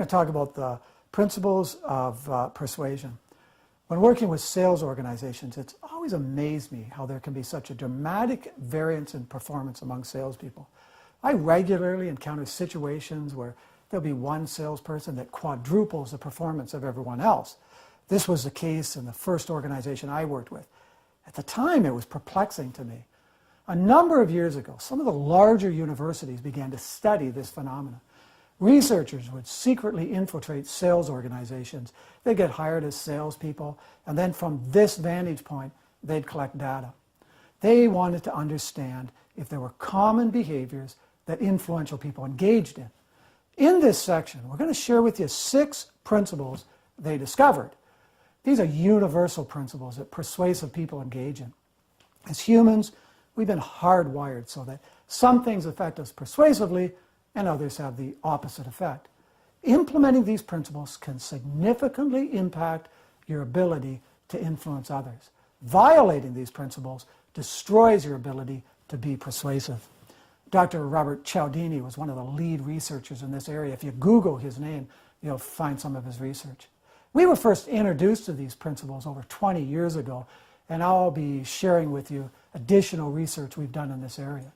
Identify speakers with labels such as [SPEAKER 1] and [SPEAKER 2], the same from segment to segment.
[SPEAKER 1] to talk about the principles of persuasion. When working with sales organizations, it's always amazed me how there can be such a dramatic variance in performance among salespeople. I regularly encounter situations where there'll be one salesperson that quadruples the performance of everyone else. This was the case in the first organization I worked with. At the time, it was perplexing to me. A number of years ago, some of the larger universities began to study this phenomenon. Researchers would secretly infiltrate sales organizations. They'd get hired as salespeople, and then from this vantage point, they'd collect data. They wanted to understand if there were common behaviors that influential people engaged in. In this section, we're going to share with you 6 principles they discovered. These are universal principles that persuasive people engage in. As humans, we've been hardwired so that some things affect us persuasively and others have the opposite effect. Implementing these principles can significantly impact your ability to influence others. Violating these principles destroys your ability to be persuasive. Dr. Robert Cialdini was one of the lead researchers in this area. If you Google his name, you'll find some of his research. We were first introduced to these principles over 20 years ago, and I'll be sharing with you additional research we've done in this area.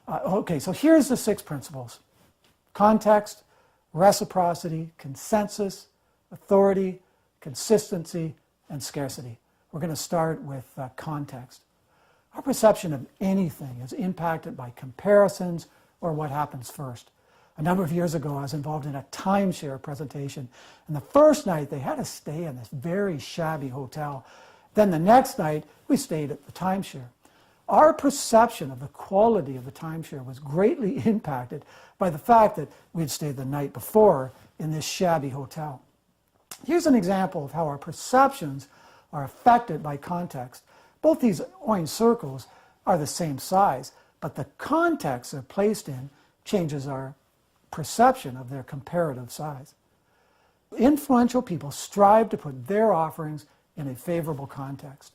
[SPEAKER 1] Okay, so here's the 6 principles: context, reciprocity, consensus, authority, consistency, and scarcity. We're going to start with context. Our perception of anything is impacted by comparisons or what happens first. A number of years ago, I was involved in a timeshare presentation, and the first night they had us stay in this very shabby hotel. Then the next night, we stayed at the timeshare. Our perception of the quality of the timeshare was greatly impacted by the fact that we'd stayed the night before in this shabby hotel. Here's an example of how our perceptions are affected by context. Both these orange circles are the same size, but the context they're placed in changes our perception of their comparative size. Influential people strive to put their offerings in a favorable context.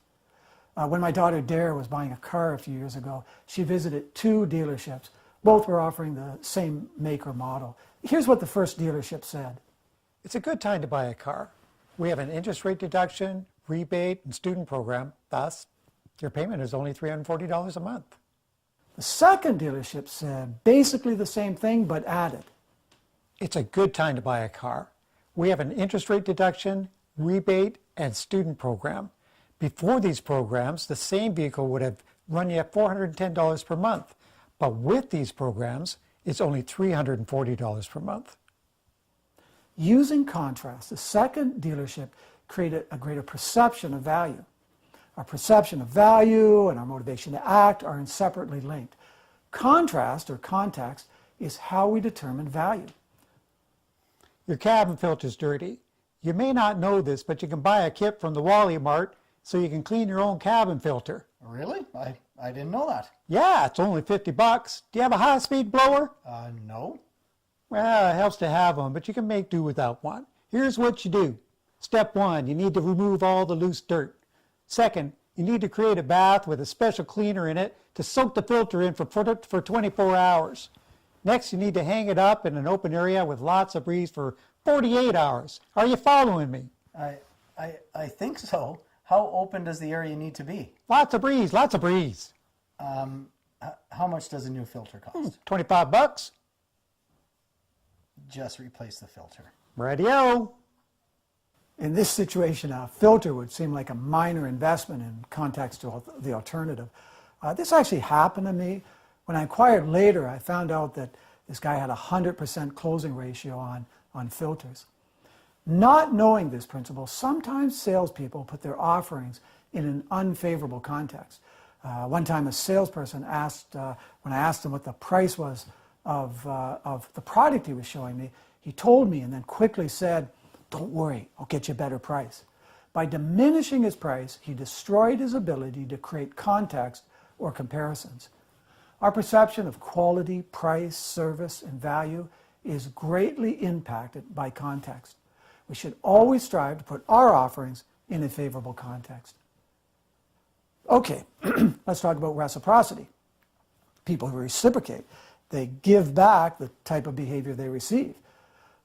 [SPEAKER 1] When my daughter Dare was buying a car a few years ago, she visited 2 dealerships. Both were offering the same make or model. Here's what the first dealership said.
[SPEAKER 2] It's a good time to buy a car. We have an interest rate deduction, rebate, and student program. Thus, your payment is only $340 a month.
[SPEAKER 1] The second dealership said basically the same thing, but added.
[SPEAKER 2] It's a good time to buy a car. We have an interest rate deduction, rebate, and student program. Before these programs, the same vehicle would have run you $410 per month. But with these programs, it's only $340 per month.
[SPEAKER 1] Using contrast, the second dealership created a greater perception of value. Our perception of value and our motivation to act are inseparably linked. Contrast, or context, is how we determine value.
[SPEAKER 2] Your cabin filter's dirty. You may not know this, but you can buy a kit from the Wally Mart so you can clean your own cabin filter.
[SPEAKER 3] Really? I didn't know that.
[SPEAKER 2] Yeah, it's only $50. Do you have a high-speed blower?
[SPEAKER 3] No.
[SPEAKER 2] Well, it helps to have one, but you can make do without one. Here's what you do. Step 1, you need to remove all the loose dirt. Second, you need to create a bath with a special cleaner in it to soak the filter in for 24 hours. Next, you need to hang it up in an open area with lots of breeze for 48 hours. Are you following me?
[SPEAKER 3] I think so. How open does the area need to be?
[SPEAKER 2] Lots of breeze, lots of breeze.
[SPEAKER 3] How much does a new filter cost?
[SPEAKER 2] $25.
[SPEAKER 3] Just replace the filter.
[SPEAKER 2] Radio.
[SPEAKER 1] In this situation, a filter would seem like a minor investment in context to the alternative. This actually happened to me. When I inquired later, I found out that this guy had a 100% closing ratio on filters. Not knowing this principle, sometimes salespeople put their offerings in an unfavorable context. One time a salesperson asked, when I asked him what the price was of the product he was showing me, he told me and then quickly said, "Don't worry, I'll get you a better price." By diminishing his price, he destroyed his ability to create context or comparisons. Our perception of quality, price, service, and value is greatly impacted by context. We should always strive to put our offerings in a favorable context. Okay, let's talk about reciprocity. People who reciprocate, they give back the type of behavior they receive.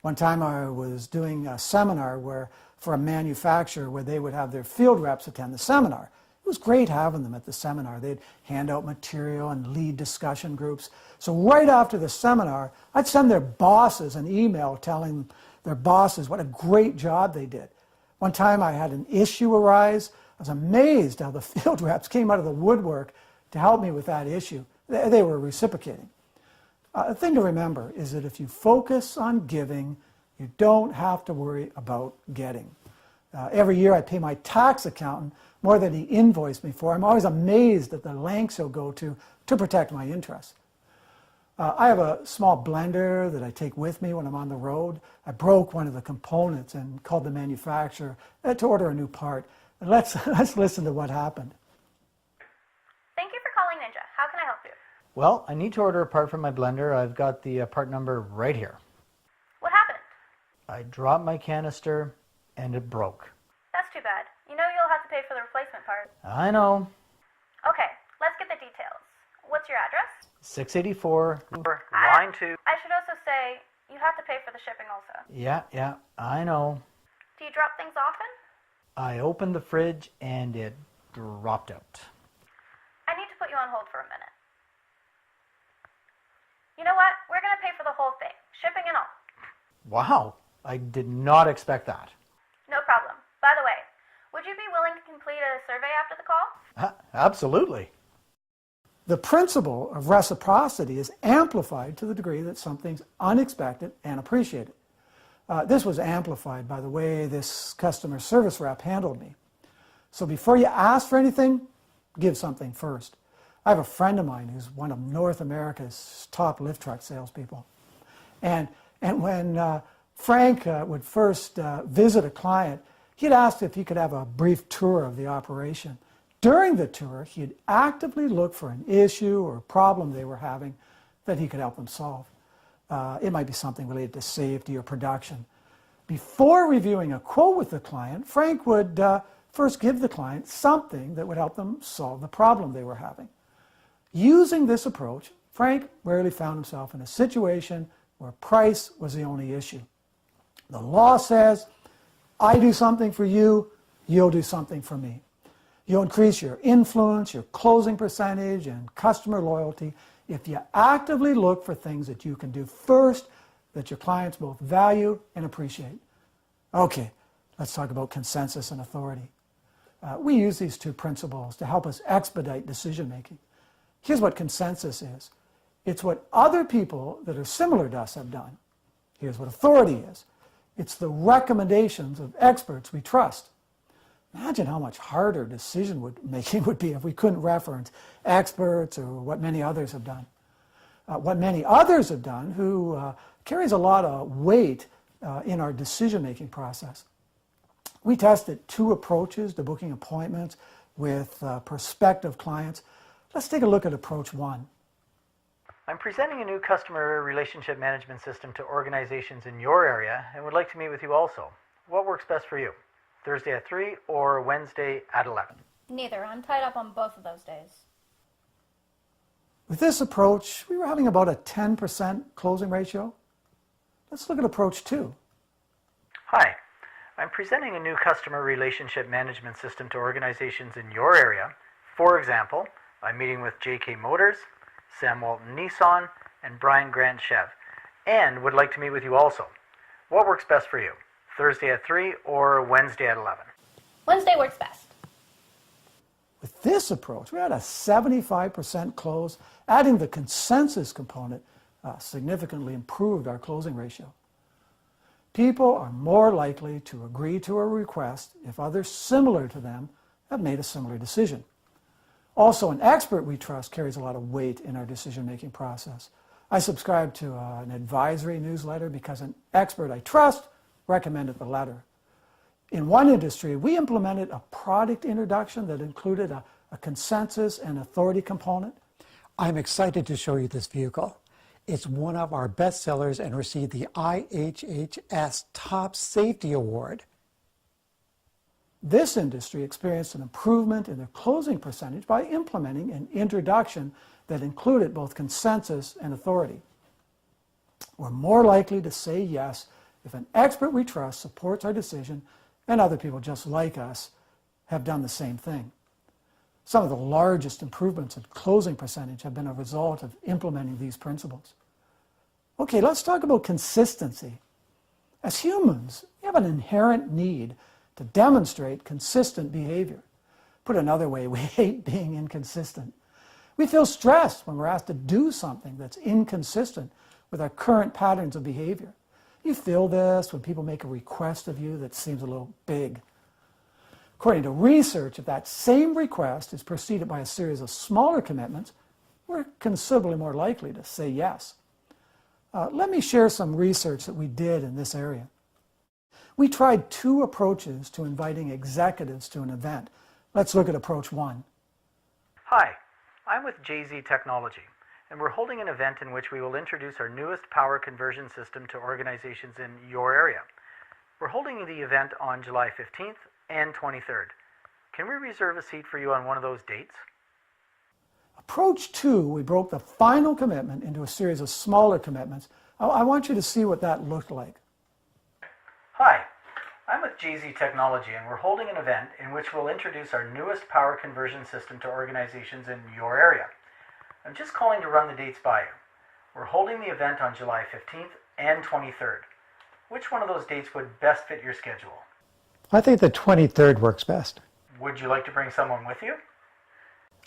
[SPEAKER 1] One time I was doing a seminar for a manufacturer where they would have their field reps attend the seminar. It was great having them at the seminar. They'd hand out material and lead discussion groups. So right after the seminar, I'd send their bosses an email telling their bosses what a great job they did. One time I had an issue arise. I was amazed how the field reps came out of the woodwork to help me with that issue. They were reciprocating. The thing to remember is that if you focus on giving, you don't have to worry about getting. Every year I pay my tax accountant more than he invoiced me for. I'm always amazed at the lengths he'll go to protect my interests. I have a small blender that I take with me when I'm on the road. I broke one of the components and called the manufacturer to order a new part. Let's listen to what happened.
[SPEAKER 4] Thank you for calling Ninja. How can I help you?
[SPEAKER 3] Well, I need to order a part for my blender. I've got the part number right here.
[SPEAKER 4] What happened?
[SPEAKER 3] I dropped my canister and it broke.
[SPEAKER 4] That's too bad. You know you'll have to pay for the replacement part.
[SPEAKER 3] I know.
[SPEAKER 4] Okay, let's get the details. What's your address?
[SPEAKER 3] 684, line 2.
[SPEAKER 4] I should also say you have to pay for the shipping also.
[SPEAKER 3] Yeah, I know.
[SPEAKER 4] Do you drop things often?
[SPEAKER 3] I opened the fridge and it dropped out.
[SPEAKER 4] I need to put you on hold for a minute. You know what? We're going to pay for the whole thing, shipping and all.
[SPEAKER 3] Wow, I did not expect that.
[SPEAKER 4] No problem. By the way, would you be willing to complete a survey after the call?
[SPEAKER 3] Absolutely.
[SPEAKER 1] The principle of reciprocity is amplified to the degree that something's unexpected and appreciated. This was amplified by the way this customer service rep handled me. So before you ask for anything, give something first. I have a friend of mine who's one of North America's top lift truck salespeople. And when Frank would first visit a client, he'd asked if he could have a brief tour of the operation. During the tour, he'd actively look for an issue or problem they were having that he could help them solve. It might be something related to safety or production. Before reviewing a quote with the client, Frank would first give the client something that would help them solve the problem they were having. Using this approach, Frank rarely found himself in a situation where price was the only issue. The law says, I do something for you, you'll do something for me. You'll increase your influence, your closing percentage, and customer loyalty if you actively look for things that you can do first that your clients both value and appreciate. Okay, let's talk about consensus and authority. We use these two principles to help us expedite decision making. Here's what consensus is. It's what other people that are similar to us have done. Here's what authority is. It's the recommendations of experts we trust. Imagine how much harder decision making would be if we couldn't reference experts or what many others have done. What many others have done who carries a lot of weight in our decision-making process. We tested two approaches to booking appointments with prospective clients. Let's take a look at approach one.
[SPEAKER 3] I'm presenting a new customer relationship management system to organizations in your area and would like to meet with you also. What works best for you? Thursday at 3 or Wednesday at 11?
[SPEAKER 4] Neither. I'm tied up on both of those days.
[SPEAKER 1] With this approach, we were having about a 10% closing ratio. Let's look at approach two.
[SPEAKER 3] Hi, I'm presenting a new customer relationship management system to organizations in your area. For example, I'm meeting with JK Motors, Sam Walton Nissan, and Brian Grant Chev, and would like to meet with you also. What works best for you? Thursday at 3 or Wednesday at 11?
[SPEAKER 4] Wednesday works best.
[SPEAKER 1] With this approach, we had a 75% close. Adding the consensus component significantly improved our closing ratio. People are more likely to agree to a request if others similar to them have made a similar decision. Also, an expert we trust carries a lot of weight in our decision-making process. I subscribe to an advisory newsletter because an expert I trust recommended the letter. In one industry, we implemented a product introduction that included a consensus and authority component.
[SPEAKER 2] I'm excited to show you this vehicle. It's one of our best sellers and received the IHHS Top Safety Award.
[SPEAKER 1] This industry experienced an improvement in their closing percentage by implementing an introduction that included both consensus and authority. We're more likely to say yes if an expert we trust supports our decision and other people just like us have done the same thing. Some of the largest improvements in closing percentage have been a result of implementing these principles. Okay, let's talk about consistency. As humans, we have an inherent need to demonstrate consistent behavior. Put another way, we hate being inconsistent. We feel stressed when we're asked to do something that's inconsistent with our current patterns of behavior. You feel this when people make a request of you that seems a little big. According to research, if that same request is preceded by a series of smaller commitments, we're considerably more likely to say yes. Let me share some research that we did in this area. We tried 2 approaches to inviting executives to an event. Let's look at approach 1.
[SPEAKER 3] Hi, I'm with JZ Technology, and we're holding an event in which we will introduce our newest power conversion system to organizations in your area. We're holding the event on July 15th and 23rd. Can we reserve a seat for you on one of those dates?
[SPEAKER 1] Approach 2, we broke the final commitment into a series of smaller commitments. I want you to see what that looked like.
[SPEAKER 3] Hi, I'm with JZ Technology, and we're holding an event in which we'll introduce our newest power conversion system to organizations in your area. I'm just calling to run the dates by you. We're holding the event on July 15th and 23rd. Which one of those dates would best fit your schedule?
[SPEAKER 2] I think the 23rd works best.
[SPEAKER 3] Would you like to bring someone with you?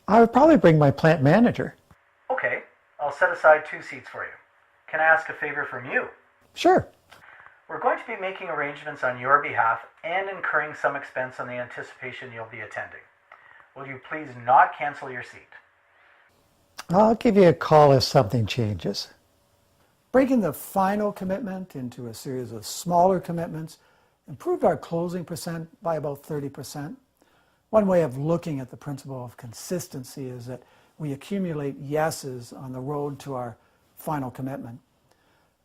[SPEAKER 2] I would probably bring my plant manager.
[SPEAKER 3] Okay, I'll set aside 2 seats for you. Can I ask a favor from you?
[SPEAKER 2] Sure.
[SPEAKER 3] We're going to be making arrangements on your behalf and incurring some expense on the anticipation you'll be attending. Will you please not cancel your seat?
[SPEAKER 2] I'll give you a call if something changes.
[SPEAKER 1] Breaking the final commitment into a series of smaller commitments improved our closing percent by about 30%. One way of looking at the principle of consistency is that we accumulate yeses on the road to our final commitment.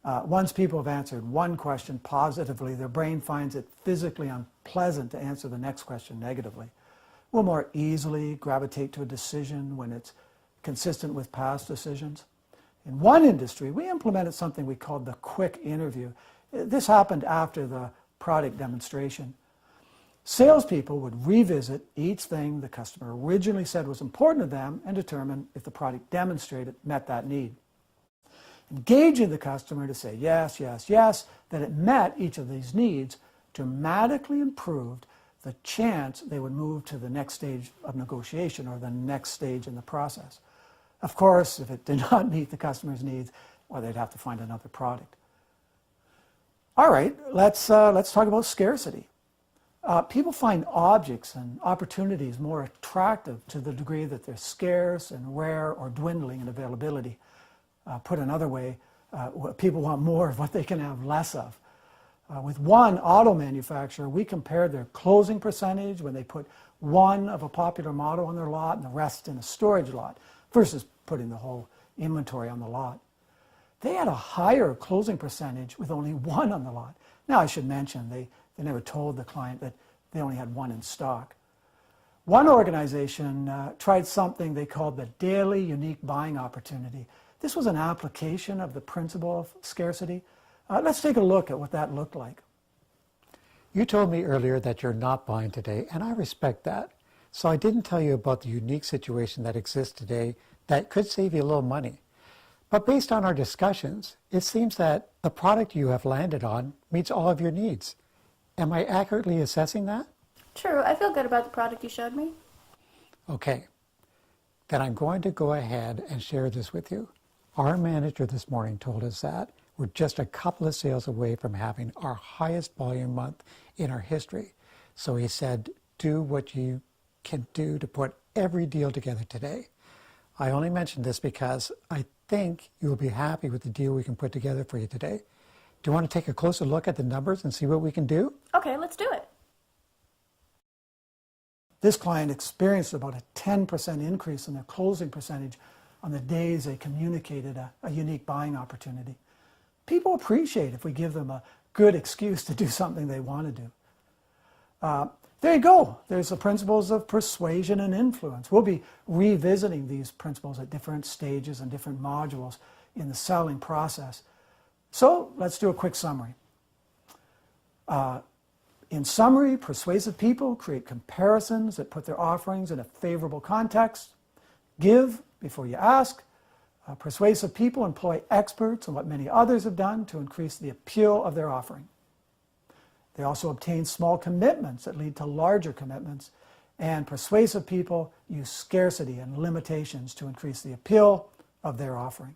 [SPEAKER 1] Once people have answered one question positively, their brain finds it physically unpleasant to answer the next question negatively. We'll more easily gravitate to a decision when it's consistent with past decisions. In one industry, we implemented something we called the quick interview. This happened after the product demonstration. Salespeople would revisit each thing the customer originally said was important to them and determine if the product demonstrated met that need. Engaging the customer to say yes, yes, yes, that it met each of these needs dramatically improved the chance they would move to the next stage of negotiation or the next stage in the process. Of course, if it did not meet the customer's needs, well, they'd have to find another product. All right, let's talk about scarcity. People find objects and opportunities more attractive to the degree that they're scarce and rare or dwindling in availability. Put another way, people want more of what they can have less of. With one auto manufacturer, we compared their closing percentage when they put one of a popular model on their lot and the rest in a storage lot versus putting the whole inventory on the lot. They had a higher closing percentage with only one on the lot. Now, I should mention, they never told the client that they only had one in stock. One organization tried something they called the daily unique buying opportunity. This was an application of the principle of scarcity. Let's take a look at what that looked like.
[SPEAKER 2] You told me earlier that you're not buying today, and I respect that. So I didn't tell you about the unique situation that exists today that could save you a little money. But based on our discussions, it seems that the product you have landed on meets all of your needs. Am I accurately assessing that?
[SPEAKER 5] True, I feel good about the product you showed me.
[SPEAKER 2] Okay, then I'm going to go ahead and share this with you. Our manager this morning told us that we're just a couple of sales away from having our highest volume month in our history. So he said, do what you can do to put every deal together today. I only mentioned this because I think you'll be happy with the deal we can put together for you today. Do you want to take a closer look at the numbers and see what we can do?
[SPEAKER 5] Okay, let's do it.
[SPEAKER 1] This client experienced about a 10% increase in their closing percentage on the days they communicated a unique buying opportunity. People appreciate if we give them a good excuse to do something they want to do. There you go. There's the principles of persuasion and influence. We'll be revisiting these principles at different stages and different modules in the selling process. So let's do a quick summary. In summary, persuasive people create comparisons that put their offerings in a favorable context. Give before you ask. Persuasive people employ experts and what many others have done to increase the appeal of their offering. They also obtain small commitments that lead to larger commitments. And persuasive people use scarcity and limitations to increase the appeal of their offering.